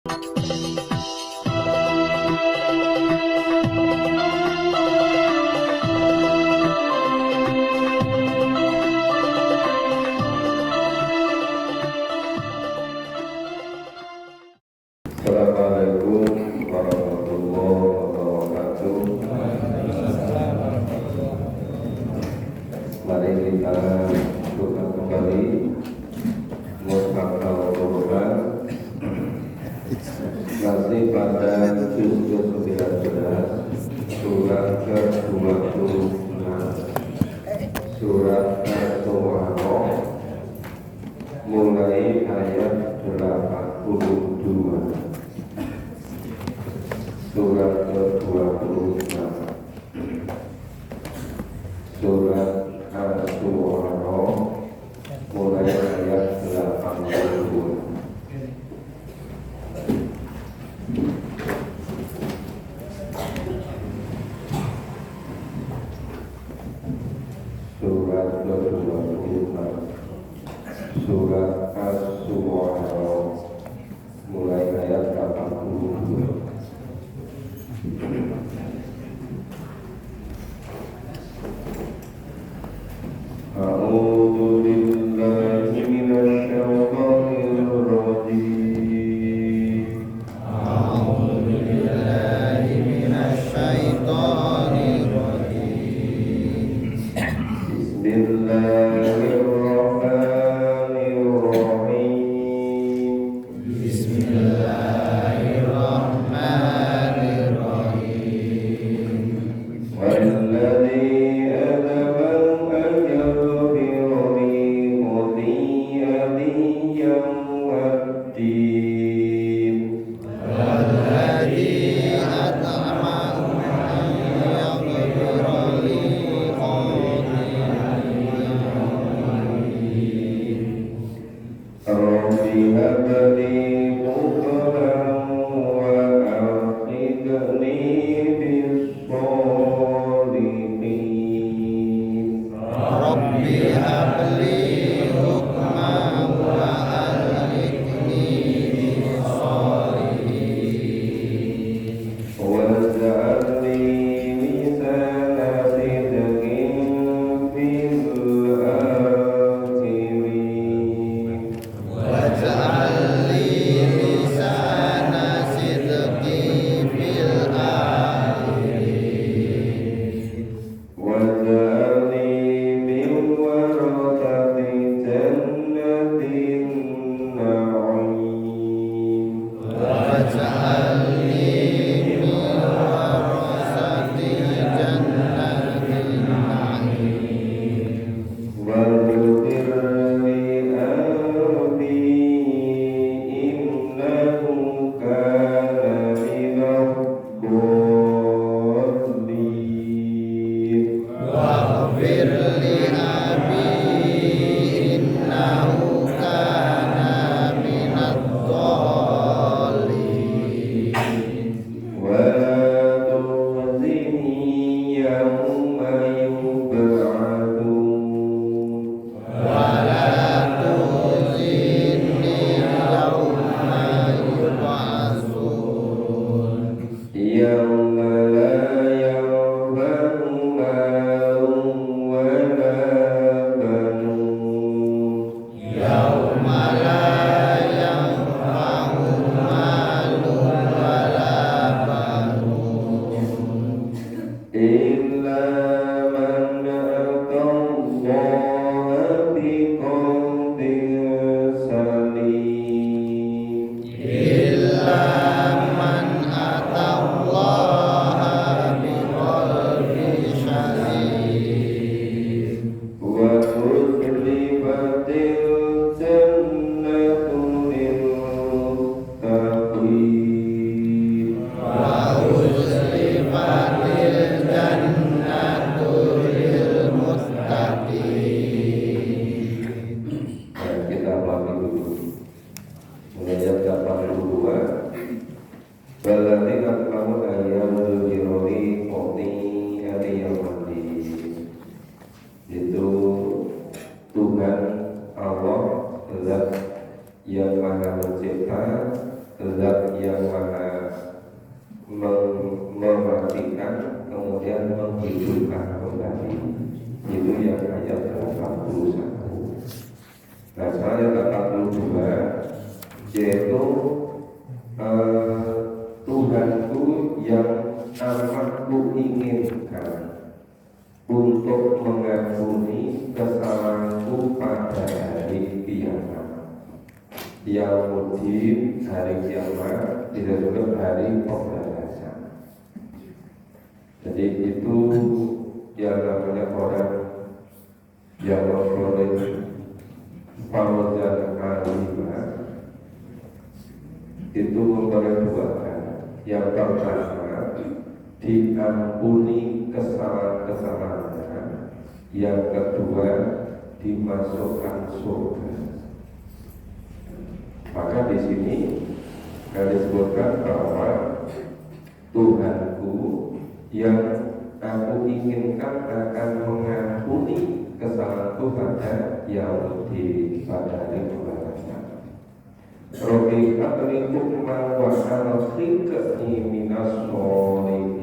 Assalamualaikum warahmatullahi wabarakatuh. Mari kita buka kembali Mushaf Al-Quran, masih pada juz ke-19, surat ke-26, surat Al-Quran, mulai ayat 82. Surat ke-26, surat Al-Quran, mulai ayat 82. Surat ke-26, surat Al-Quran, mulai ayat 82. A'udzu billahi minasyaitonir rajim. A'udzu billahi minasyaitonir rajim. Bismillahirrahmanirrahim. Bismillahirrahmanirrahim. Walladzi adaba al-ajal bi khati'ati yawmiddin. Walladzi at'amahum an yaghfira li Rabbi habli hukman wa alhiqni bis-shalihin. Rabbi habli hukman wa alhiqni bis-shalihin. Waj'alni lisana sidqin fil akhirin. Waj'al li lisana sidqin fil akhirin. Waj'alni min warathati jannatin na'im. Waj'alni min warasati jannatin na'im. Waghfirli abi innahu kana minadh dhalin. Waghfir li abi innahu kana minadh dhalin. Wa la tukhzini yawma yub'atsun. Wala tuzinni yawma yub'atsun. Yawma la yanfa'u malun wa la banun. Yawma la yanfa'u malun wala banun. Illa man atallaha biqalbin salim. Illa man atallaha biqalbin salim. Wa uzlifatil jannatu lil muttaqin. Wa uzlifatil jannatu lil muttaqin. Kita ulangi dulu. Ayat 82. Balati kamu ayam dironi koti yawmiddin. Itu Tuhan Allah, zat yang maha mencipta, zat 41. Nah, sekarang yang ke-42 yaitu Tuhanku yang amat ku inginkan untuk mengampuni kesalahanku pada hari kiamat. Yaumudin, hari kiamat, disebut hari pembalasan. Jadi itu yang namanya orang yang memperoleh Fauzan Alimah itu memperoleh dua hal. Yang pertama, diampuni kesalahan-kesalahannya. Yang kedua, dimasukkan surga. Maka di sini disebutkan bahwa Tuhanku yang aku inginkan akan mengampuni kesalahanku pada yaumudin, pada hari pembalasan. Robi atri hukman wa al-khikni minas sholihin.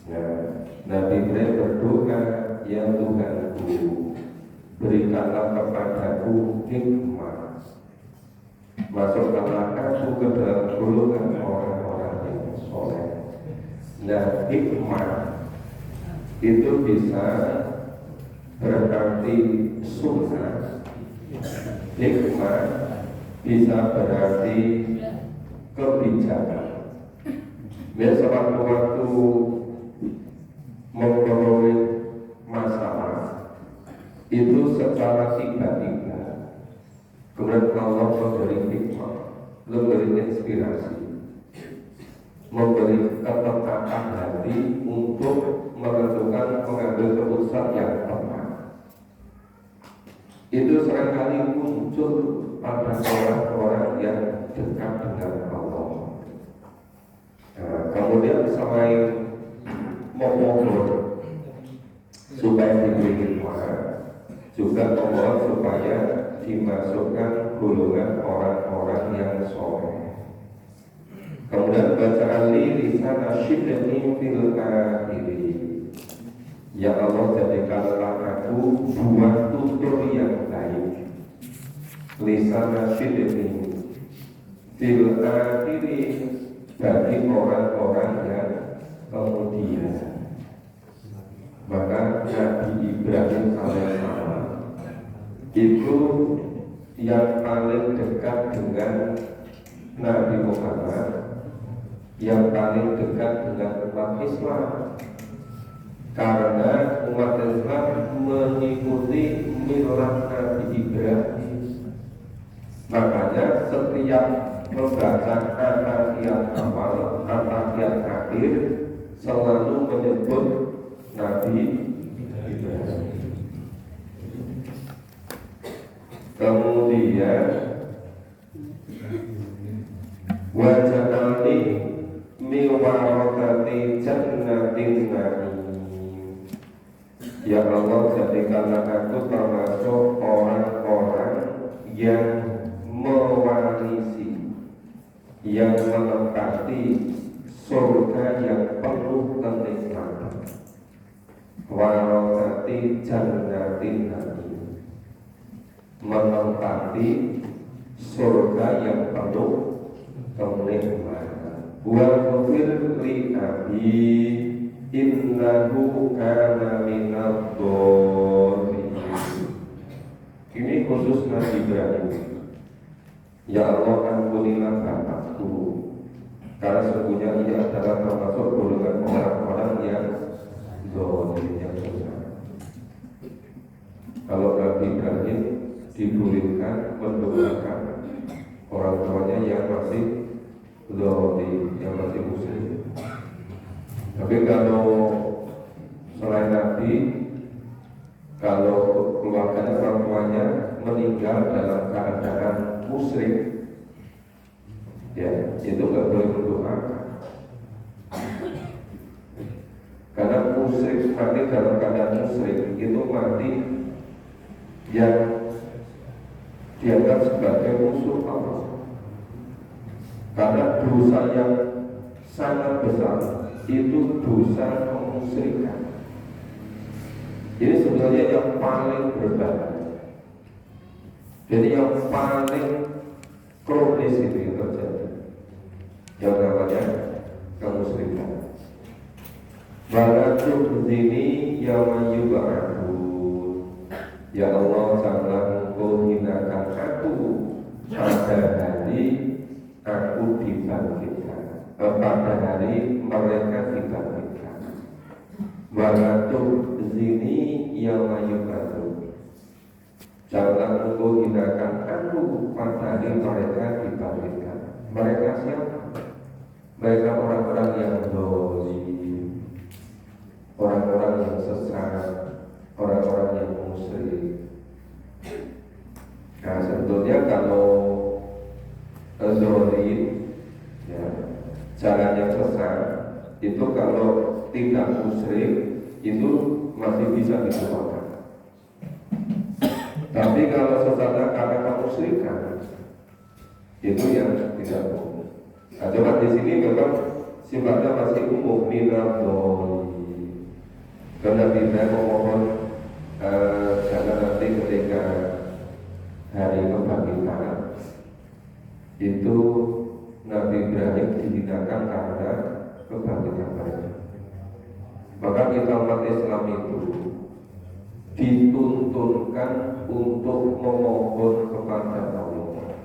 Nah, Nabi Ibrahim berdoa, ya Tuhanku, berikanlah kepadaku hikmah, masukkanlah aku ke dalam golongan orang-orang yang soleh. Nah, hikmah itu bisa berarti sunnah, hikmah bisa berarti kebijakan. Biasa waktu memperoleh masalah itu secara tiba-tiba, kemudian Allah memberi hikmah, memberi inspirasi, memberi ketetapan hati untuk menentukan pengambil keputusan yang tepat. Itu seringkali muncul pada orang-orang yang dekat dengan Allah. Nah, kemudian selain memohon supaya diberi hikmah, juga memohon supaya dimasukkan golongan orang-orang yang soleh. Kemudian bacaan lisan asyidni fil akhirin. Ya Allah, jadikanlah aku buah tutur yang baik, lisan asyidni fil akhirin, bagi orang-orang yang kemudian. Maka Nabi Ibrahim alaihissalam itu yang paling dekat dengan Nabi Muhammad, yang paling dekat dengan umat Islam, karena umat Islam mengikuti milah Nabi Ibrahim. Makanya setiap membaca atahiyat awal, atahiyat akhir selalu menyebut Nabi Ibrahim. Kemudian wajahani miwarokati jannatin na'im. Ya Allah, jadikanlah aku termasuk orang-orang yang mewarisi, yang menempati surga yang penuh kenikmatan. Warokati jannatin na'im, menempati surga yang penuh kenikmatan. Wa ghfir li abi innahu kana minadh-dhalin. Ini khusus Nabi Ibrahim. Ya Allah, ampunilah bapakku, karena sesungguhnya ia adalah termasuk golongan orang-orang yang zalim, yang susah. Kalau Nabi Ibrahim dibolehkan mendoakan orang tuanya yang masih zalim, yang masih muslim. Tapi kalau selain Nabi, kalau keluarganya, orang tuanya meninggal dalam keadaan musyrik, ya itu nggak boleh mendoakan. Karena musyrik mati dalam keadaan musyrik itu mati yang dianggap sebagai musuh Allah. Karena dosa yang sangat besar itu dosa kemusyrikan. Ini sebenarnya yang paling berbahaya. Jadi yang paling kronis itu yang terjadi, yang namanya kemusyrikan. Walatu dzini yauma yub'atsun. Ya Allah, jangan Engkau hinakan aku pada hari aku dibangkitkan, pada hari mereka dibangkitkan. Walatu dzini yauma yub'atsun. Jangan Engkau hinakan aku pada hari mereka dibangkitkan. Mereka siapa? Mereka orang-orang yang zalim, orang-orang yang sesat, orang-orang yang musyrik. Nah, sebetulnya kalau zalim, ya, jalan yang sesat itu kalau tidak musyrik itu masih bisa dilupakan. Tapi kalau sesatnya karena kemusyrikan itu yang tidak boleh. Nah, cuma di sini memang sifatnya masih umum, minadoli. Karena kita memohon jangan nanti ketika hari kebangkitan itu Nabi Ibrahim dihinakan karena kebangkitan mereka. Maka kita umat Islam itu dituntunkan untuk memohon kepada Allah,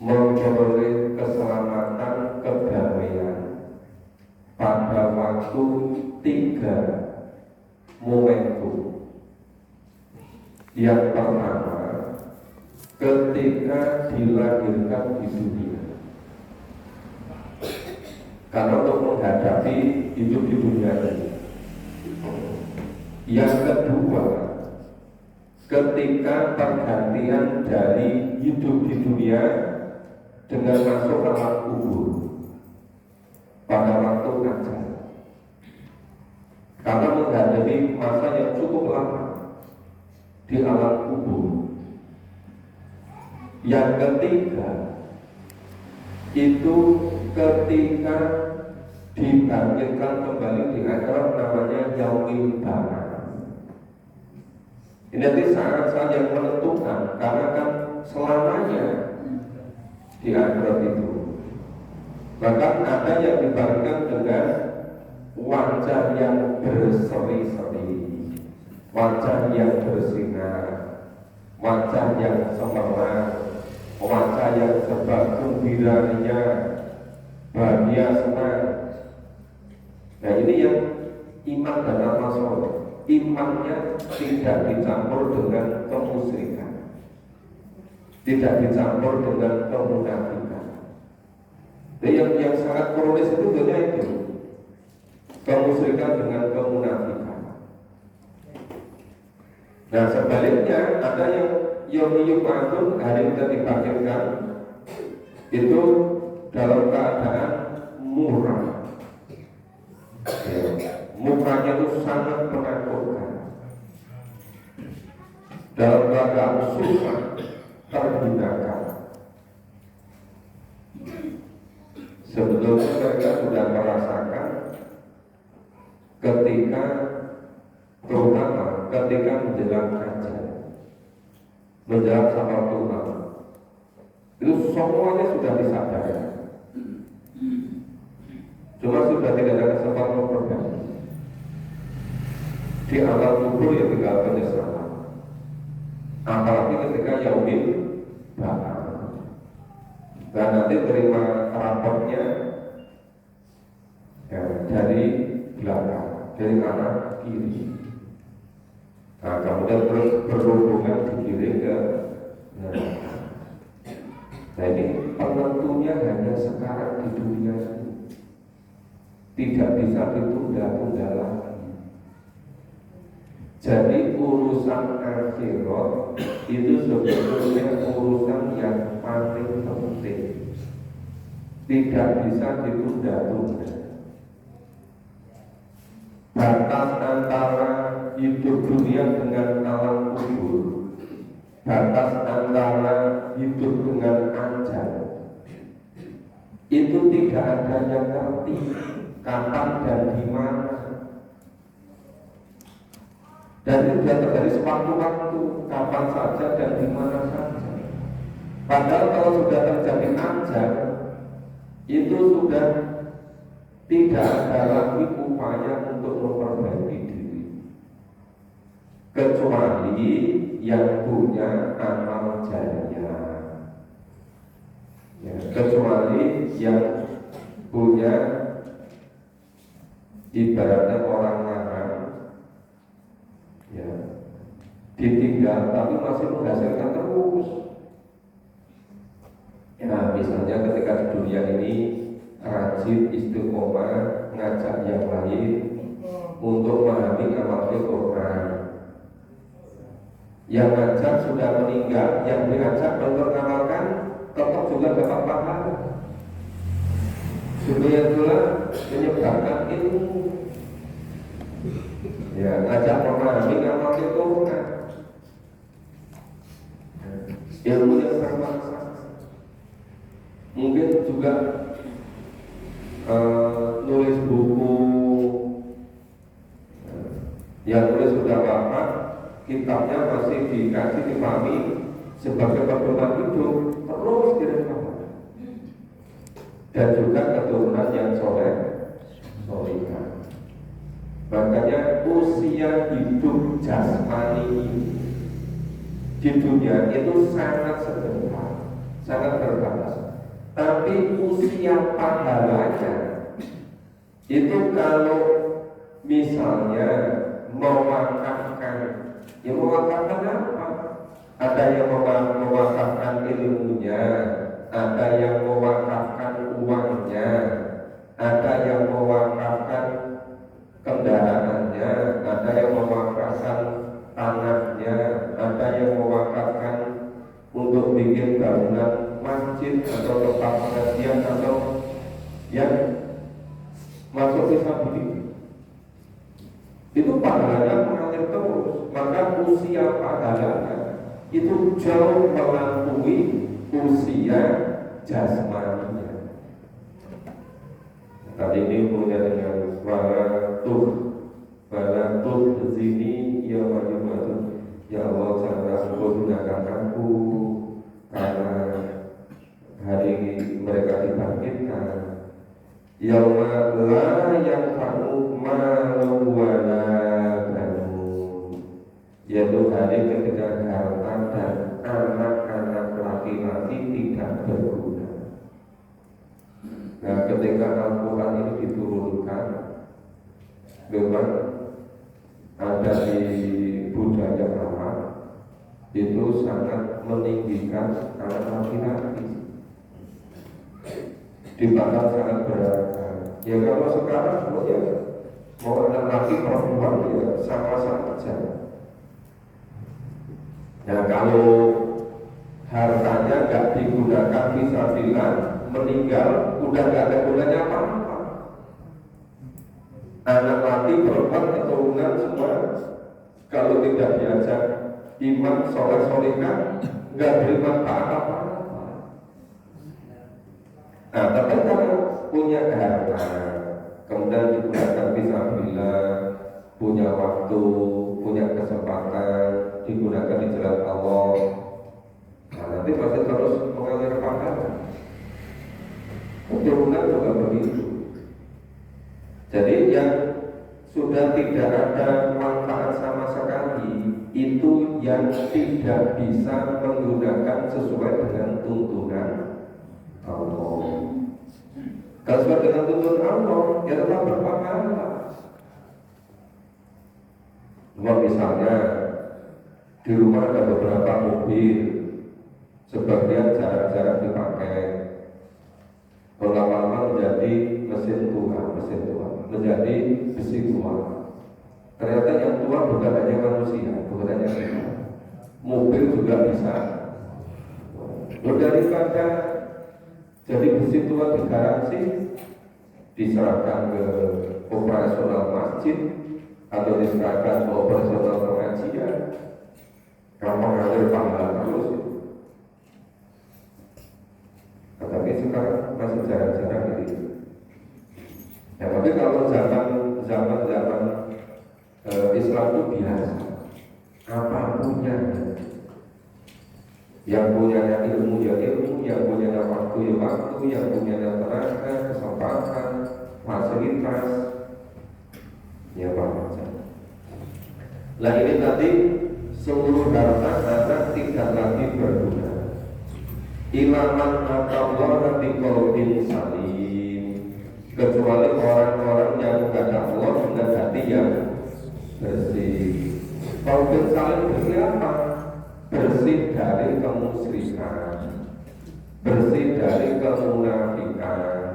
memperoleh keselamatan, kedamaian pada waktu 3 momentum. Yang pertama, ketika dilahirkan di dunia, karena untuk menghadapi hidup di dunia ini. Yang kedua, ketika pergantian dari hidup di dunia dengan masuk alam kubur pada waktu ajal, karena menghadapi masa yang cukup lama di alam kubur. Yang ketiga itu ketika dibangkitkan kembali di akhirat, namanya yaumil ba'ats. Ini nanti saat-saat yang menentukan, karena kan selamanya di akhirat itu. Bahkan ada yang dibangkitkan dengan wajah yang berseri-seri, wajah yang bersinar, wajah yang cemerlang, wajah yang serba gembiranya, bahagia, senang. Nah, ini yang iman dan amal soleh. Imannya tidak dicampur dengan kemusyrikan, tidak dicampur dengan kemunafikan. Jadi yang sangat kronis itu sebenarnya itu kemusyrikan dengan kemunafikan. Nah, sebaliknya ada yang yub'atsun, hari kita dibangkitkan itu dalam keadaan murah. Ya, mukanya itu sangat menakutkan, dalam keadaan susah, terhinakan. Sebetulnya mereka sudah merasakan ketika, terutama ketika menjelang ajal, menjelang sama Tuhan, itu semuanya sudah disadari. Cuma sudah tidak ada kesempatan memperbaiki. Di alam kubur yang tinggal penyesalan. Apalagi ketika yaumil ba'ats. Dan nanti terima raportnya ya, dari belakang, dari kanan kiri. Nah, kemudian terus berhubungan dikirim ke neraka. Nah, ini penentunya hanya sekarang di dunia ini. Tidak bisa ditunda-tunda lagi. Jadi urusan akhirat itu sebetulnya urusan yang paling penting, tidak bisa ditunda-tunda. Batas antara hidup dunia dengan alam kubur, batas antara hidup dengan ajal, itu tidak ada yang ngerti kapan dan di mana. Dan itu sudah terjadi sewaktu-waktu, kapan saja dan di mana saja. Padahal kalau sudah terjadi ajal, itu sudah tidak ada lagi upaya untuk memperbaiki diri, kecuali yang punya amal jariah, ya, kecuali yang punya ibaratnya orang ngarang, ya, ditinggal tapi masih menghasilkan terus. Ya, misalnya ketika di dunia ini rajin istiqomah ngajak yang lain untuk memahami amal Quran. Yang ngajak sudah meninggal, yang diajak untuk mengamalkan tetap juga dapat pahala. Supaya itulah menyebabkan ilmu. Ya, ngajak memahami amal Quran. Ilmu yang bermanfaat. Mungkin juga nulis buku, yang nulis sudah wafat, kitabnya masih dikaji, dipahami sebagai pedoman hidup, terus direfleksi. Dan juga keturunan yang soleh, solehah. Makanya usia hidup jasmani di dunia itu sangat sebentar, sangat terbatas. Tapi usia pahalanya itu kalau misalnya mewakafkan, ya mewakafkan apa? Ada yang mewakafkan ilmunya, ada yang mewakafkan uangnya, ada yang mewakafkan kendaraannya, ada yang mewakafkan tanahnya, ada yang mewakafkan untuk bikin bangunan masjid atau tempat pengajian atau yang masuk fisabilillah. Itu pahalanya mengalir terus. Maka usia pahalanya itu jauh melampaui usia jasmaninya. Tadi ini punya dengan Balatul zini ya wajibatu. Ya Allah, jangan gunakan aku karena hari mereka dibangkitkan. Yauma la yanfa'u malun wala banun, yaitu hari ketika harta dan anak-anak laki-laki tidak berguna. Nah, ketika Al-Quran ini diturunkan, memang ada di budaya Arab itu sangat meninggikan anak laki-laki, dibanding sangat beragam. Ya kalau sekarang semuanya mau anak laki perempuan ya sama-sama saja. Nah kalau hartanya nggak digunakan fisabilillah, meninggal udah nggak ada gunanya apa-apa. Anak laki perempuan keturunan semua kalau tidak diajak iman soleh-solehah nggak beri manfaat apa-apa. Nah, tapi kalau punya harta, kemudian digunakan fisabilillah, punya waktu, punya kesempatan, digunakan di jalan Allah, nah nanti pasti terus mengalir pahala. Keturunan juga begitu. Jadi yang sudah tidak ada manfaat sama sekali itu yang tidak bisa menggunakan sesuai dengan tuntunan Allah. Kalau sesuai dengan tuntunan Allah, ya tetap berpahala. Misalnya di rumah ada beberapa mobil, sebagian jarang-jarang dipakai, lama-lama menjadi mesin tua, menjadi besi tua. Ternyata yang tua bukan hanya manusia, bukan hanya kita. Mobil juga bisa. Daripada jadi besi tua digaransi, diserahkan ke operasional masjid atau diserahkan ke operasional pengajian, kamu mengalir pahala terus. Tapi sekarang masih jarang-jarang gitu. Ya, tapi kalau zaman Islam itu biasa. apapun yang punya ilmu ya ilmu, yang punya waktu ya waktu, yang punya tenaga, kesempatan, fasilitas, ya apa. Nah ini tadi seluruh harta tidak lagi berguna. Ilaman Allah biqalbin salim, kecuali orang-orang yang kepada Allah dengan hati yang bersih. Qalbin salim bersih apa? Bersih dari kemusyrikan, bersih dari kemunafikan,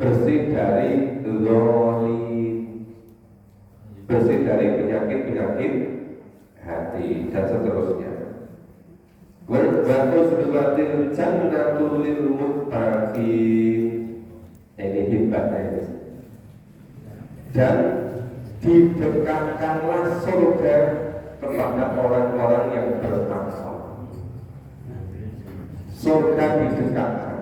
bersih dari zalim, bersih dari penyakit-penyakit hati dan seterusnya. Wa usbatil jannatul lil muttaqin. Ini hebatnya ini. Dan didekatkanlah surga kepada orang-orang yang bertakwa. Surga didekatkan.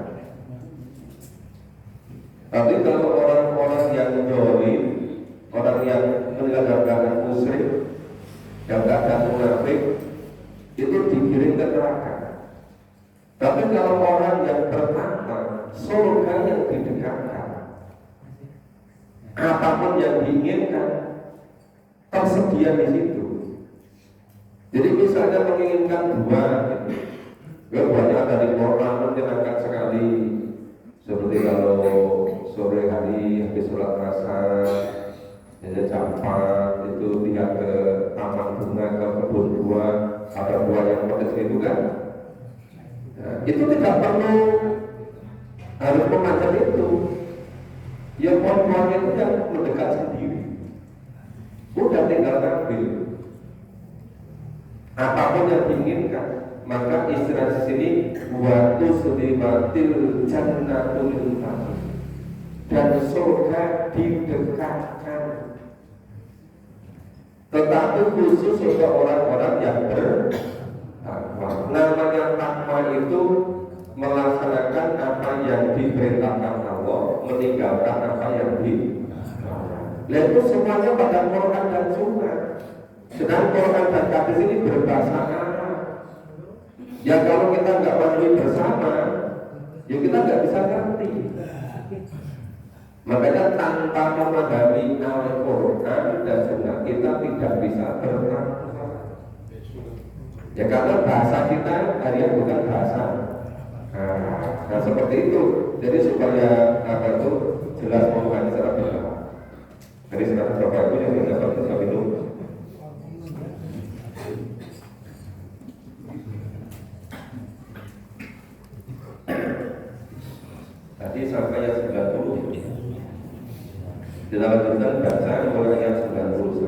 Tapi kalau orang-orang yang zalim, orang yang meninggalkan musyrik, yang kadang munafik, itu digiring ke neraka. Tapi kalau orang yang bertakwa, surga yang didekatkan. Apapun yang diinginkan tersedia di situ. Jadi misalnya menginginkan dua, gitu. Banyak dari Quran menyenangkan sekali. Seperti kalau sore hari habis sholat asar, jam 4 itu lihat ke taman bunga, ke kebun buah, ada buah yang pedas itu kan. Nah, itu tidak perlu harus memanjat itu. Ya pohon-pohonnya itu yang mendekat sendiri. Udah tinggal ambil. Apapun yang diinginkan, maka istilah di sini wa tuslimatil jannatul muttaqin, dan surga didekatkan. Tetapi khusus untuk orang-orang yang bertakwa. Namanya takwa itu melaksanakan apa yang diperintahkan Allah, meninggalkan apa yang dilarang. Nah itu semuanya pada Quran dan Sunnah. Sedang Quran dan hadis ini berbahasa Arab. Ya kalau kita nggak pahami bersama, ya kita nggak bisa ngerti. Makanya tanpa memahami Al-Quran dan Sunnah kita tidak bisa bertakwa. Ya karena bahasa kita hanya bukan bahasa. Nah seperti itu. Jadi supaya apa itu jelas memahami secara benar. Jadi secara Bapak Ibu yang dapat kita minum. Tadi sampai yang 90. Kita lanjutkan baca mulai yang 91.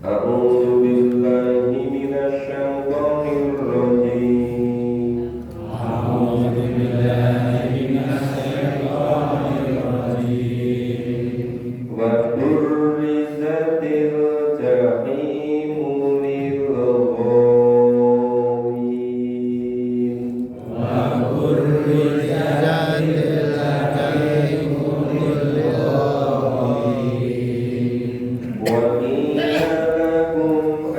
A'udzu billahi minasyaitonir rajim. A'udzu billahi minasyaitonir rajim. Wa burrizatil jahimu lil ghawin. Wa burrizatil jahimu lil ghawin. Wa inna lakum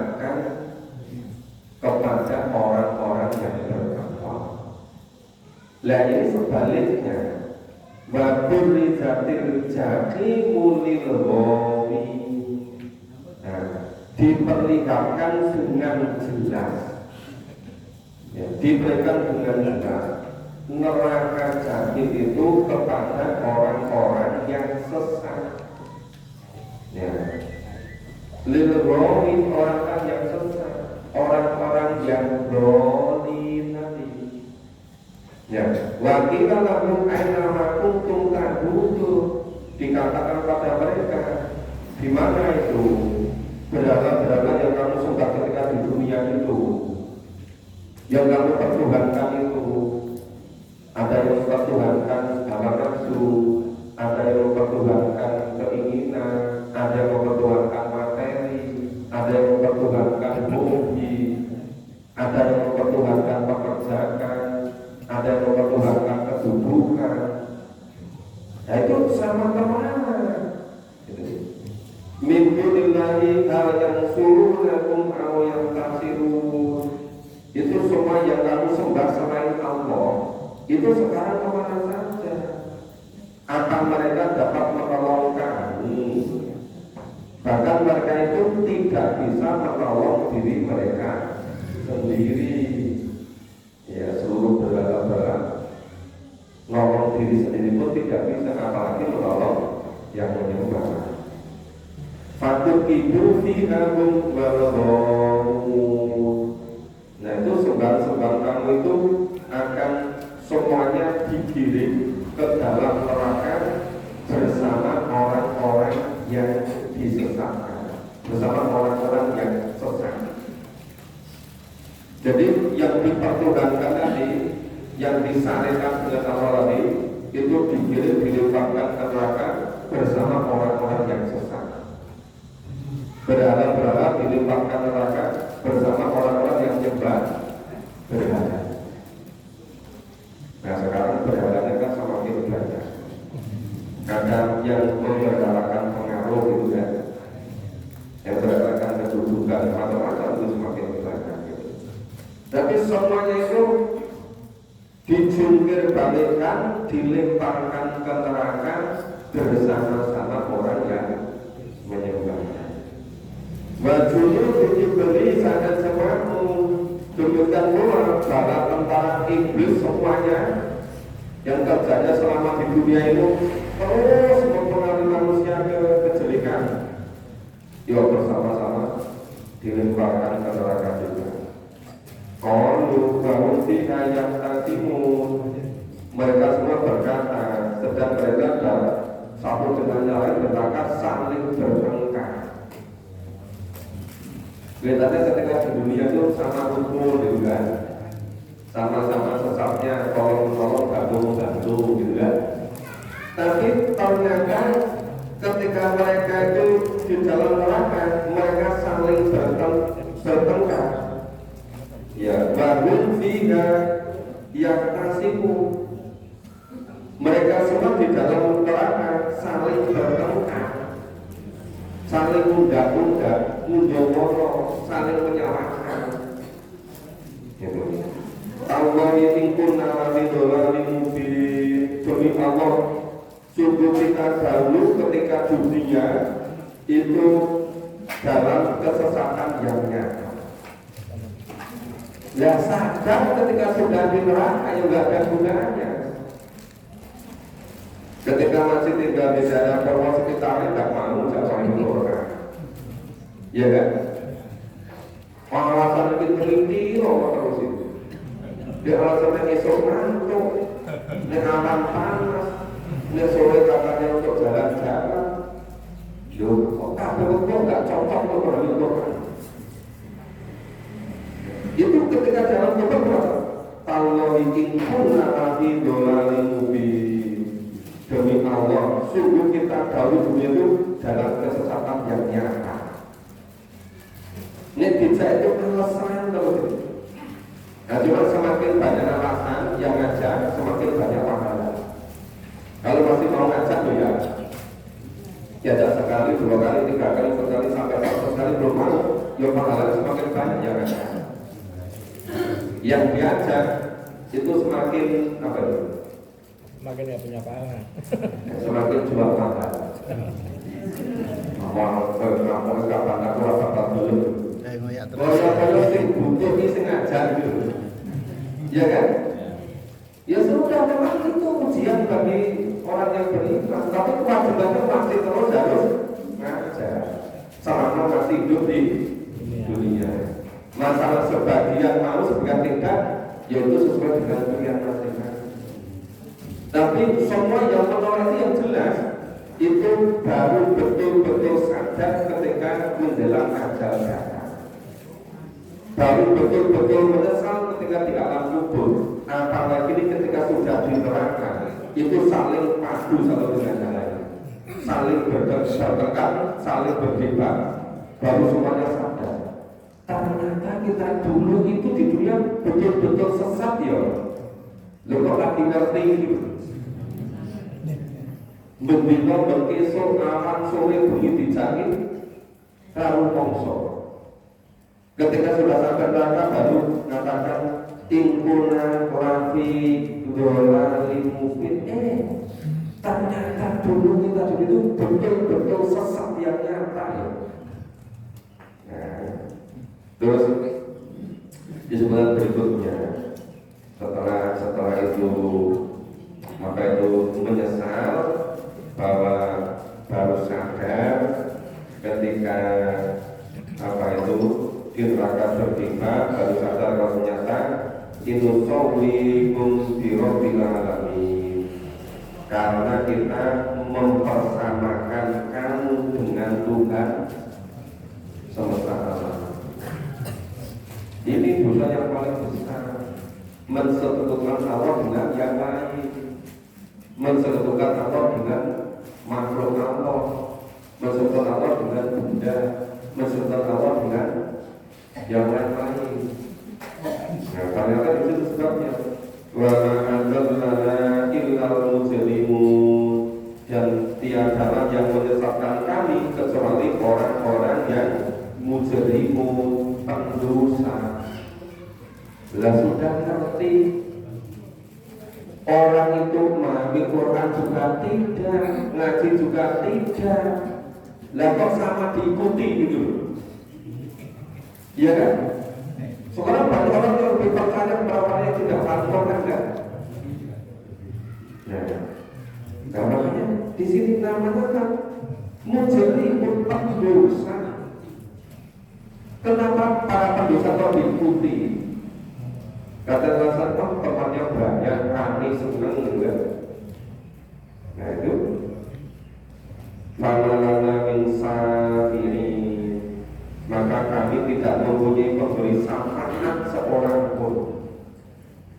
menggunakan kepada orang-orang yang bertakwa. Lah ini sebaliknya, wa burrizatil jahimu lil ghawi. Diperlihatkan dengan jelas, ya, diperlihatkan dengan jelas neraka jahim itu kepada orang-orang yang sesat, ya. Lil ghawi, orang-orang yang sesat, orang-orang yang zalim nanti. Ya, wa qila lahum aina ma kuntum ta'budun, dikatakan pada mereka, di mana itu berhala-berhala yang kamu sembah ketika di dunia itu, yang kamu pertuhankan itu? Ada yang mempertuhankan hawa nafsu, ada yang mempertuhankan keinginan, ada yang mempertuhankan materi, ada yang mempertuhankan hobi, ada yang mempertuhankan pekerjaan, ada yang mempertuhankan kedudukan. Nah itu sama kemana? Min dunillahi hal yang surunakum aw yang tasirun. Itu semua yang kamu sembah selain Allah, itu sekarang kemana saja? Apa mereka dapat menolong kamu? Bahkan mereka itu tidak bisa menolong diri mereka sendiri. Ya, seluruh berhala-berhala nolong diri sendiri pun tidak bisa, apalagi menolong yang menyembah. Fakut ibu fi'ahum walghamun. Nah itu sembah-sembah kamu itu akan semuanya digiring ke dalam neraka bersama orang-orang yang disesatkan, bersama orang-orang yang sesat. Jadi yang dipertuhankan tadi, yang disyariatkan dengan Allah tadi, itu digiring dilemparkan ke neraka bersama orang-orang yang sesat. Berhala-berhala dilemparkan neraka bersama orang-orang yang nyembah berhala. Nah sekarang berhalanya kan semakin banyak. Kadang yang memberhalakan pengaruh gitu kan, yang berhalakan kedudukan macam-macam itu semakin banyak gitu. Tapi semuanya itu dijungkir balikkan, dilemparkan ke neraka bersama-sama orang yang menyembah. Wajulu iblis dan semamu, demikian pula bala tentara iblis semuanya yang kerjanya selama di dunia itu terus mempengaruhi manusia ke kejelekan. Ya bersama-sama dilemparkan ke neraka juga. Qalu bahum fiha yaqtasimun. Mereka semua berkata, sedang mereka satu dengan yang lain berkata saling bertengkar. Kelihatannya ketika di dunia itu sama rukun gitu kan, sama-sama sesatnya, tolong-tolong, bantu gitu kan. Tapi ternyata ketika mereka itu di dalam neraka, mereka saling bertengkar. Ya, bahum fiha yaqtasimun. Mereka semua di dalam neraka saling bertengkar, saling undang-undang, mundowono, saling menyalahkan. Allah ini kunna lafi dolalim mubin. Demi Allah, sungguh kita dahulu ketika dunia itu dalam kesesatan yang nyata. Ya sadar ketika sudah di neraka yang gak ada gunanya. Ketika masih tinggal di daerah bawah sekitarnya tidak mau jatuh itu orang, ya kan? Alasan itu teliti terus itu. Dia alasannya esok ngantuk, ini aman panas, ini sore katanya untuk jalan-jalan. Loh, kok kabel kok nggak cocok untuk orang itu kan? Itu ketika jalan kubur, kalau ingin pun nanti dolalim mubin. Demi Allah, sungguh kita tahu dunia itu dalam kesesatan yang nyata. Ini bisa itu alasan terus. Nah, cuma semakin banyak alasan yang ngajak, semakin banyak pahala. Kalau masih mau ngajak tuh ya, sekali, 2 kali, 3 kali, 4 kali, sampai 100 kali belum mau. ya pahalanya semakin banyak ya kan. Yang diajak itu semakin apa itu? Makin nggak punya pahala. Semakin jual mahal. Ngomong kapan aku apa dulu. Ngoyak terus. Kalau sing butuh ini sing ngajak gitu. Iya kan? Ya sudah memang itu ujian bagi orang yang beriman, tapi kewajibannya masih terus harus ngajak. Selama masih hidup di dunia. Masalah sebagian mau sebagian tidak, yaitu sesuai dengan pilihan masing-masing. Tapi semua yang menolak itu yang jelas itu baru betul-betul sadar ketika menjelang ajal datang. Baru betul-betul menyesal ketika di alam kubur. Apalagi ketika sudah di neraka, itu saling padu satu dengan yang lain, saling berdekat, saling berdebat. Baru semuanya sadar. Ternyata kita dulu itu di dunia betul-betul sesat ya. Lo kok lagi ngerti gitu. Bendino berkesok aman sore bunyi dijangin karo mongso. Ketika sudah sampai neraka baru mengatakan ingkuna rafi dola limufin. Ternyata dulu kita itu betul-betul sesat yang nyata ya. Nah, terus disebutkan berikutnya setelah itu maka itu menyesal bahwa baru sadar ketika apa itu di neraka bertimpa, baru sadar kalau ternyata itu sawwikum bi rabbil alamin, karena kita mempersamakan kamu dengan Tuhan semesta alam. Ini dosa yang paling besar, mensekutukan Allah dengan yang lain, mensekutukan Allah dengan makhluk Allah, mensekutukan Allah dengan benda, mensekutukan Allah dengan yang lain-lain. Nah, ternyata itu sebabnya wa ma'adzalna illal mujrimun, dan tiada yang menyesatkan kami kecuali orang-orang yang mujrimun, pendosa. Lah sudah ngerti orang itu memahami Quran juga tidak, ngaji juga tidak. Lah kok sama diikuti gitu? Iya kan? Sekarang banyak orang yang lebih percaya kepada orang yang tidak paham Quran kan? Nah, makanya di sini namanya kan mujrimun, pendosa. Kenapa para pendosa kok diikuti? Kata alasan temannya banyak, kami senang enggak? Nah itu famalana min safirin, maka kami tidak mempunyai pemberi syafaat seorang pun.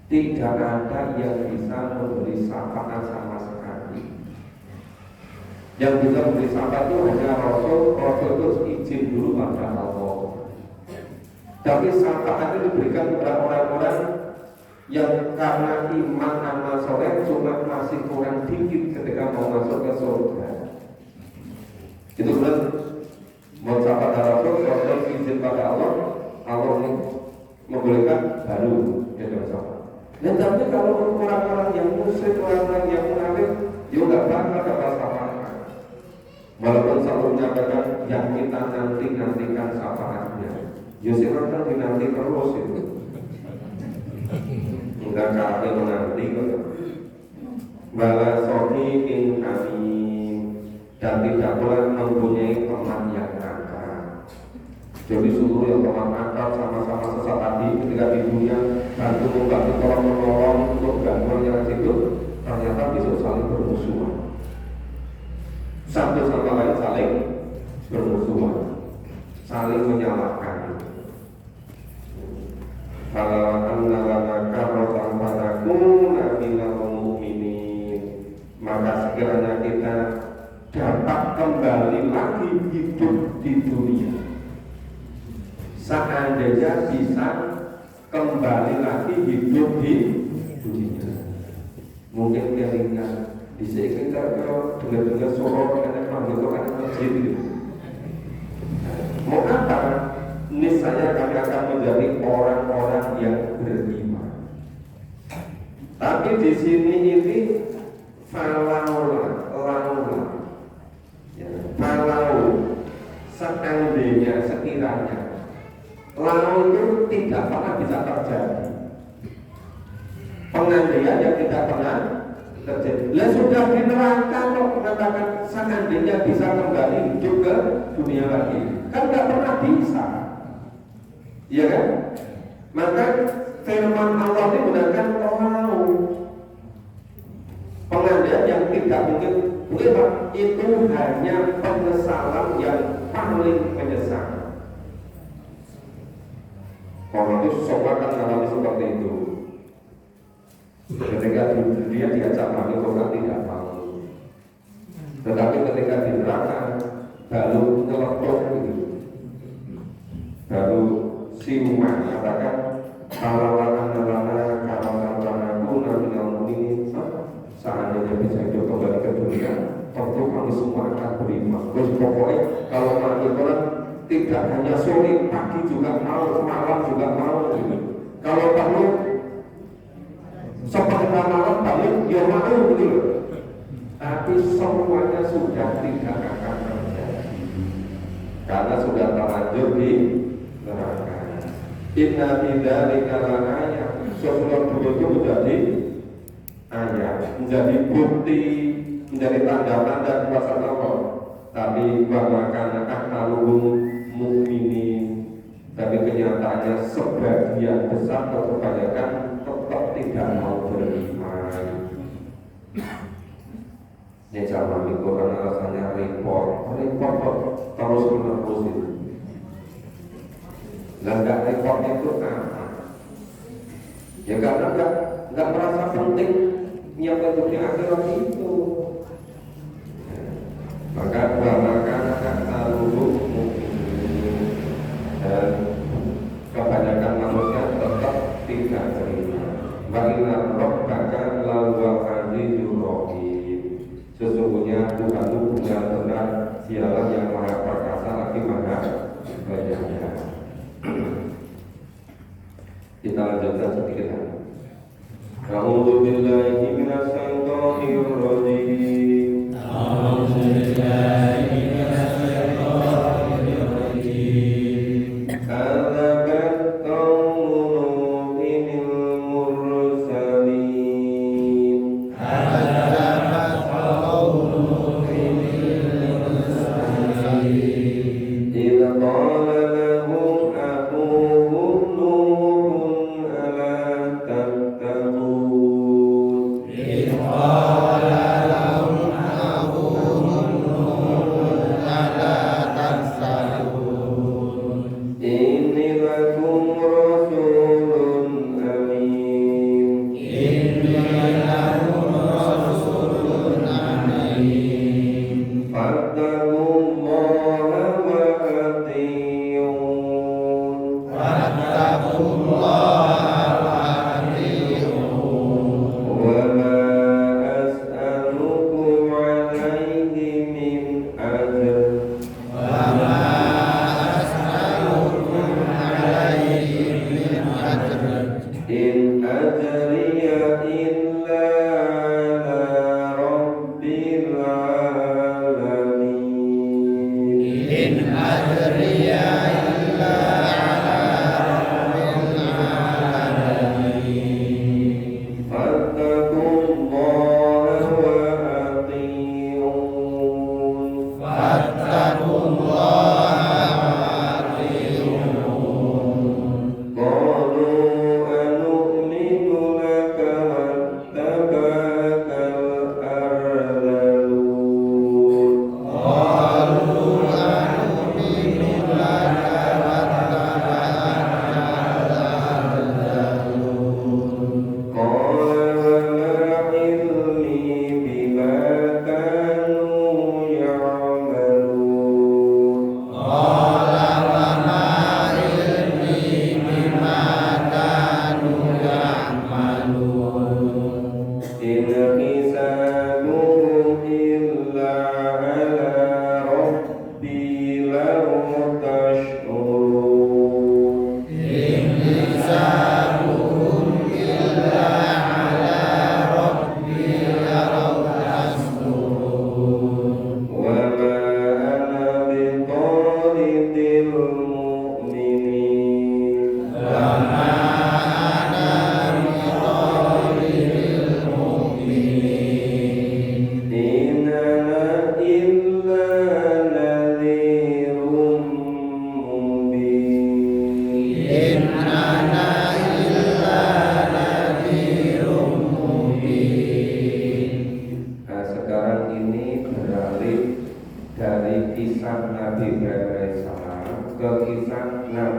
Tidak ada yang bisa memberi syafaat sama sekali. Yang bisa memberi syafaat itu hanya Rasul itu izin dulu pada Allah. Tapi syafaat itu diberikan kepada orang-orang yang karena iman amal soleh cuma masih kurang dikit ketika mau masuk ke surga. Itu benar. Mau syafaat Rasul, Rasul izin pada Allah, Allah membolehkan baru dia syafaat. Dan tapi kalau orang-orang yang musyrik, orang-orang yang munafik, dia nggak bakal dapat syafaat. Walaupun selalu menyampaikan yang kita nantikan syafaatnya. Yusuf kan dinanti terus itu. Enggak kali menanti kok. Bala sohikin kami, dan tidak pula mempunyai teman yang nakal. Jadi seluruh yang teman nakal sama-sama sesat tadi ketika di dunia bantu membantu tolong menolong untuk gangguan yang itu, ternyata bisa saling bermusuhan. Satu sama lain saling bermusuhan, saling menyalahkan. Kalau anna karrotan padaku minal mu'minin, maka sekiranya kita dapat kembali lagi hidup di dunia, seandainya bisa kembali lagi hidup di dunia, mungkin kelingan di sini kita kalau dengar sorot karena manggil orang masjid itu. Mau apa? niscaya kami akan menjadi orang-orang yang beriman. Tapi di sini ini falaula, ya, falau, seandainya, sekiranya, lau itu tidak pernah bisa terjadi. Pengandaian yang tidak pernah terjadi. Lah sudah di neraka kok mengatakan seandainya bisa kembali hidup ke dunia lagi, kan nggak pernah bisa, iya kan? Maka firman Allah ini menggunakan lau, pengandaian yang tidak mungkin itu hanya penyesalan yang paling menyesal. Orang itu semua akan mengalami seperti itu. Ketika dia diajak mami Quran tidak mau, tetapi ketika di neraka baru nyeletuk gitu, baru siuman katakan kalau ini seandainya bisa hidup kembali ke dunia, tentu kami semua akan beriman. Terus pokoknya kalau mami Quran tidak hanya sore, pagi juga mau, malam juga mau gitu. Kalau perlu seperti malam bangun dia mau gitu. Tapi semuanya sudah tidak akan terjadi karena sudah terlanjur di neraka. Inna bidzalika ayat. Sesuatu itu menjadi ayat, menjadi bukti, menjadi tanda-tanda kuasa Allah. Tapi bahwa karena akmalul mukminin, tapi kenyataannya sebagian besar atau kebanyakan tetap tidak mau beriman. Ini sama Quran alasannya repot terus menerus itu. Dan nggak reportnya itu apa? Ya karena nggak merasa penting nyiapkan dunia akhirat itu. Maka dan kebanyakan manusia tetap tidak terima. Bagaimana Rabbaka lawal azizur rahim. Sesungguhnya Tuhan itu benar-benar dialah yang maha perkasa lagi maha penyayang. Kita lanjutkan sedikit lagi. A'udzu billahi minasy syaithanir rajim. A'udzu billahi minasy syaithanir rajim. Kadzabat qaumul mursalin. Kadzabat qaumul mursalin. Idza qala lahum aquhum nuhun ala tattaqun. Idza qala lahum aquhum nuhun ala tattaqun. Inni lakum rasulun amin. Inni lakum rasulun amin. Fattaqullaha wa ati'un. Fattaqullaha wa ati'un. Wa ma as'alukum 'alaihi min ajr. Wa ma as'alukum 'alaihi min ajr. In ajriya illa 'ala rabbil 'alamin. In ajriya illa 'ala rabbil 'alamin.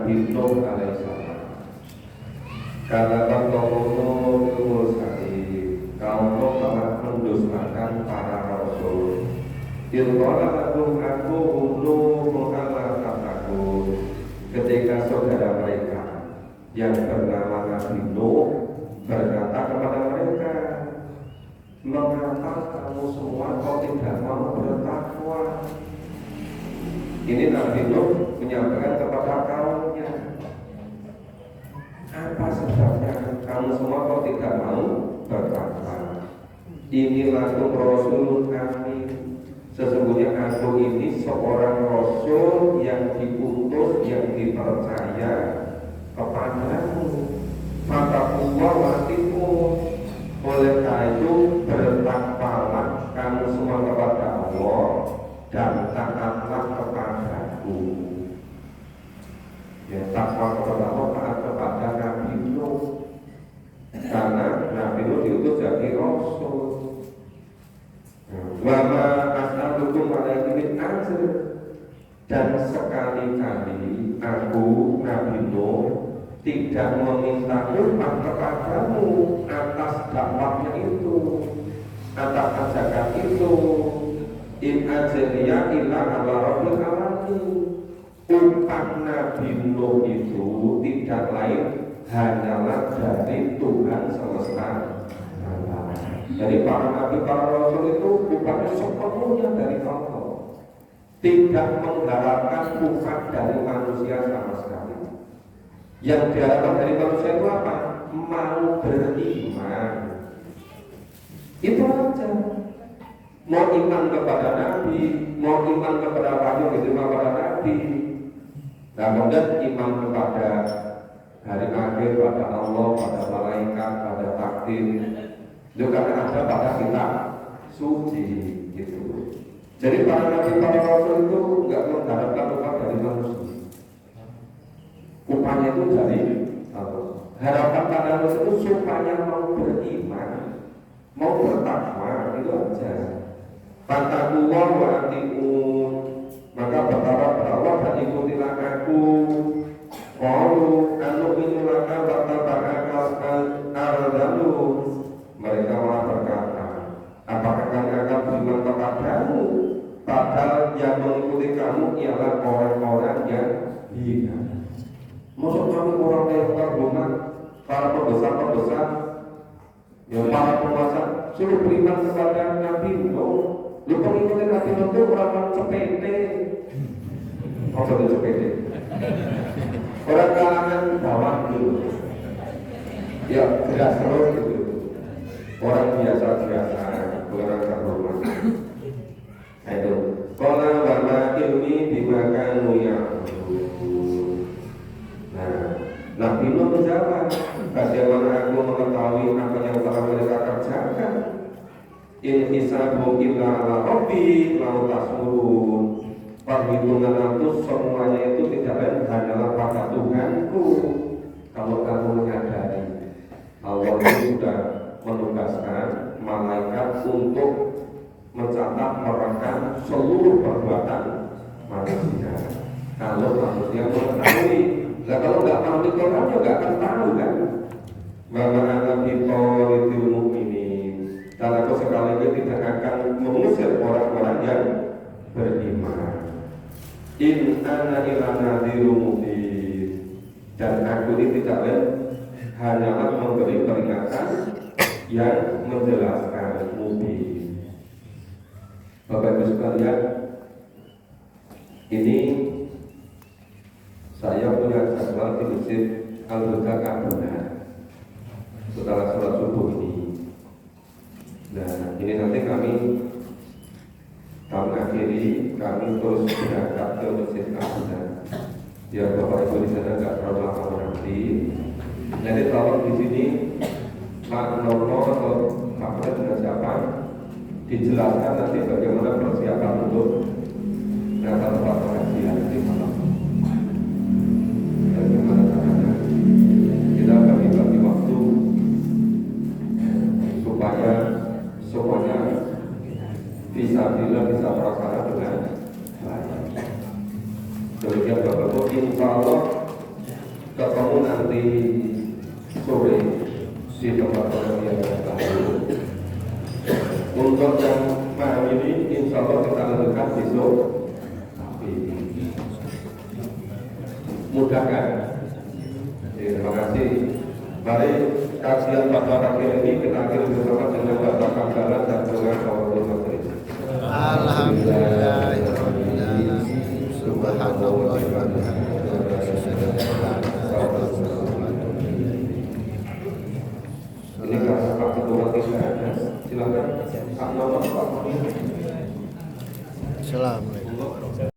Nabi Nuh alaihissalam. Katakan kaum Nuh kaum Nuh telah mendustakan para rasul. Ilqala lakum aku Nuh ala takut. Ketika saudara mereka yang bernama Nabi Nuh berkata kepada mereka, mengapa kamu semua kau tidak mau bertakwa? Ini Nabi Nuh menyampaikan kepada kaumnya, apa sebabnya kamu semua kau tidak mau bertakwa? Inilah Rasul kami. Sesungguhnya aku ini seorang Rasul yang diutus, yang dipercaya kepadamu. Fattaqullaha wa'atiqun. Oleh karena itu bertakwalah kamu semua kepada Allah dan taatlah kepadaku. Ya, takwa kepada Allah, taat kepada Nabi Nuh. Karena Nabi Nuh diutus jadi Rasul. Wa ma as'alukum alaihi min ajr. Dan sekali-kali aku Nabi Nuh tidak meminta upah kepadamu atas dakwahnya itu, atas ajakan itu. In ajriya illa ala rabbil alamin. Upah Nabi Nuh itu tidak lain hanyalah dari Tuhan semesta alam. Jadi para nabi, para rasul itu upahnya sepenuhnya dari Allah, tidak mengharapkan upah dari manusia sama sekali. Yang diharapkan dari manusia itu apa? Mau beriman. Itu aja. Mau iman kepada Nabi, mau iman kepada wahyu yang diterima kepada Nabi. Nah, kemudian iman kepada hari akhir, pada Allah, pada malaikat, pada takdir. Itu karena ada pada kitab suci gitu. Jadi para nabi, para rasul itu nggak mengharapkan upah dari manusia. Upahnya itu dari Allah. Harapan para rasul itu supaya mau beriman, mau bertakwa, itu aja. Fattaqullaha wa'atiqun. Maka bertakwa kepada Allah dan ikutilah aku. Qalu anu'minu laka wa taba'aka al-ardalun. Mereka malah berkata, apakah kami akan beriman kepadamu? Padahal yang mengikuti kamu ialah orang-orang yang hina. Maksud kami orang yang terhormat, para pembesar-pembesar, yang para penguasa suruh beriman kepada Nabi Nuh. Lu pengikuti Nabi Nuh itu orang sepede. Maksudnya sepede. Orang kalangan bawah dulu. Ya, jelas terus gitu. Orang biasa-biasa, orang terhormat. Itu. Qala wa ma ilmi bima kanu ya'malun. Nah, Nabi Nuh menjawab, bagaimana aku mengetahui apa yang telah mereka kerjakan? In hisabu illa ala rabbi lau tasmurun. Perhitungan itu semuanya itu tidak lain hanyalah pada Tuhanku. Kalau kamu menyadari Allah itu sudah menugaskan malaikat untuk mencatat, merekam seluruh perbuatan manusia. Kalau manusia mengetahui, nah kalau nggak tahu di Quran juga nggak akan tahu kan. Maka anak itu mukminin. Dan aku sekali lagi tidak akan mengusir orang-orang yang beriman. In ana ila nadhirun mubin. Dan aku ini tidak lain hanyalah memberi peringatan yang menjelaskan mubin. Bapak Ibu sekalian, ini saya punya jadwal di Masjid Al-Huda Kabuna setelah sholat subuh ini. Nah, ini nanti kami akhiri, kami terus berangkat ke Masjid Kabuna. Ya, Bapak Ibu di sana nggak terlalu lama nanti. Jadi tolong di sini Pak Nono atau Pak Fred dengan siapa dijelaskan nanti bagaimana persiapan untuk Natal pengajian di malam. Bagaimana caranya kita bagi-bagi waktu supaya semuanya bisa terlaksana dengan baik. Demikian Bapak Ibu, insya Allah ketemu nanti sore di tempat yang lain. Untuk yang malam ini insya Allah kita lanjutkan besok. Mudahkan. Terima kasih. Mari kajian Bapak terakhir ini kita akhiri bersama dengan Bapak Kambaran dan dengan Kawatul Majelis. Alhamdulillah, subhanallah, ini karena Pak Ketua tidak ada. Silakan. Assalamualaikum.